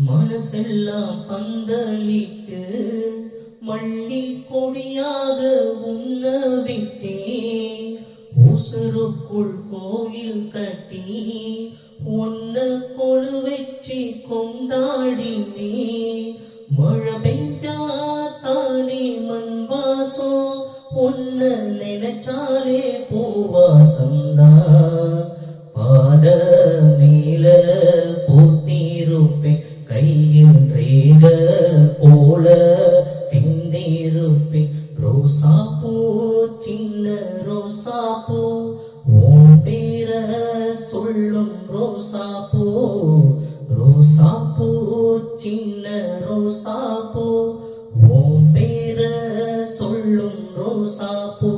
மனசெல்லாம் பந்தலிட்டு மல்லி கொடியாக உண்ண விட்டே உசுருக்குள் கோயில் கட்டி ஒன்ன கொழு வச்சு கொண்டாடினே மழை பெஞ்சா தானே மண் வாசம் ஒன்ன நினைச்சாலே பூவாசந்தா பாத மேல போத்திருப்பேன் கையில் ரேக போல சிந்திருப்பேன் ரோசா பூ சின்ன ரோசா பூ உன் பேர சொல்லும் ரோசா பூ ரோசா பூ சின்ன ரோசா பூ உன் பேர சொல்லும் ரோசா பூ